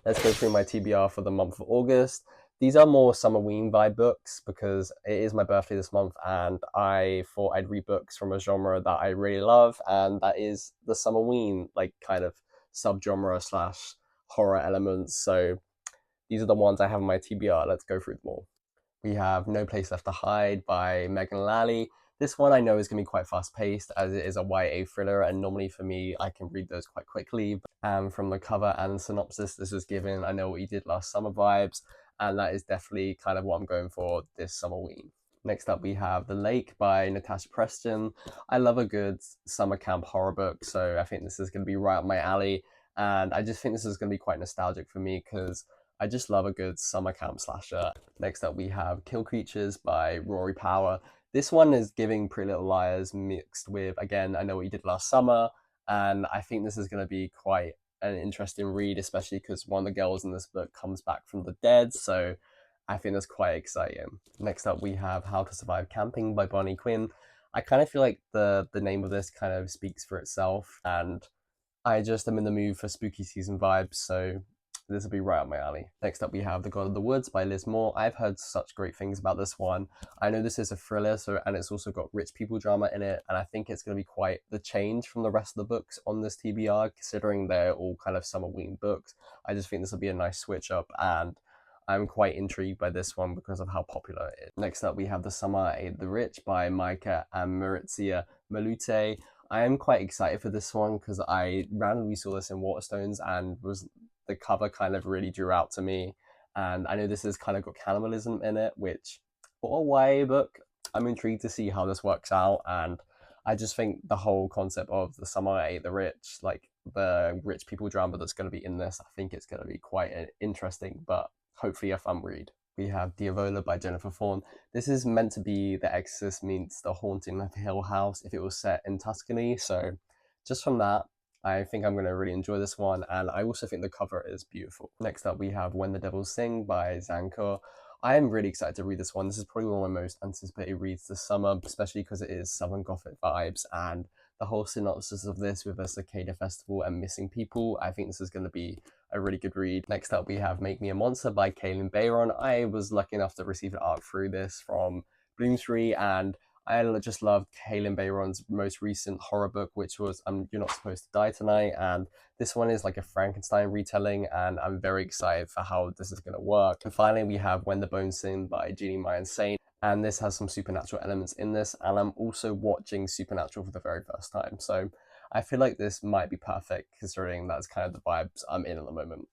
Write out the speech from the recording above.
let's go through my TBR for the month of August. These are more Summerween vibe books because it is my birthday this month and I thought I'd read books from a genre that I really love, and that is the Summerween, like kind of subgenre slash horror elements. So these are the ones I have in my TBR. Let's go through them all. We have No Place Left to Hide by Megan Lally. This one I know is going to be quite fast paced as it is a YA thriller, and normally for me, I can read those quite quickly. From the cover and synopsis, this was given I Know What You Did Last Summer vibes, and that is definitely kind of what I'm going for this Summerween. Next up, we have The Lake by Natasha Preston. I love a good summer camp horror book, so I think this is going to be right up my alley. And I just think this is going to be quite nostalgic for me because I just love a good summer camp slasher. Next up, we have Kill Creatures by Rory Power. This one is giving Pretty Little Liars mixed with, again, I Know What You Did Last Summer. And I think this is going to be quite an interesting read, especially because one of the girls in this book comes back from the dead. So I think that's quite exciting. Next up, we have How to Survive Camping by Bonnie Quinn. I kind of feel like the name of this kind of speaks for itself, and I just am in the mood for spooky season vibes, so this will be right up my alley. Next up, we have The God of the Woods by Liz Moore. I've heard such great things about this one. I know this is a thriller, and it's also got rich people drama in it, and I think it's going to be quite the change from the rest of the books on this TBR, considering they're all kind of Summerween books. I just think this will be a nice switch up, and I'm quite intrigued by this one because of how popular it is. Next up, we have The Summer Ate the Rich by Micah and Maurizia Malute. I am quite excited for this one because I randomly saw this in Waterstones and was the cover kind of really drew out to me. And I know this has kind of got cannibalism in it, which for a YA book, I'm intrigued to see how this works out. And I just think the whole concept of The Summer Ate the Rich, like the rich people drama that's going to be in this, I think it's going to be quite interesting, but hopefully a fun read. We have Diavola by Jennifer Thorne. This is meant to be The Exorcist meets The Haunting of Hill House if it was set in Tuscany. So just from that, I think I'm going to really enjoy this one, and I also think the cover is beautiful. Next up, we have When the Devils Sing by Zanko. I am really excited to read this one. This is probably one of my most anticipated reads this summer, especially because it is Southern Gothic vibes, and the whole synopsis of this with a cicada festival and missing people. I think this is going to be a really good read. Next up, we have Make Me a Monster by Kaylin Bayron. I was lucky enough to receive an art through this from Bloomsbury, and I just loved Kaylin Bayron's most recent horror book, which was You're Not Supposed to Die Tonight. And this one is like a Frankenstein retelling, and I'm very excited for how this is going to work. And finally, we have When the Bones Sing by Jeannie Mayan Saint. And this has some supernatural elements in this, and I'm also watching Supernatural for the very first time. So I feel like this might be perfect considering that's kind of the vibes I'm in at the moment.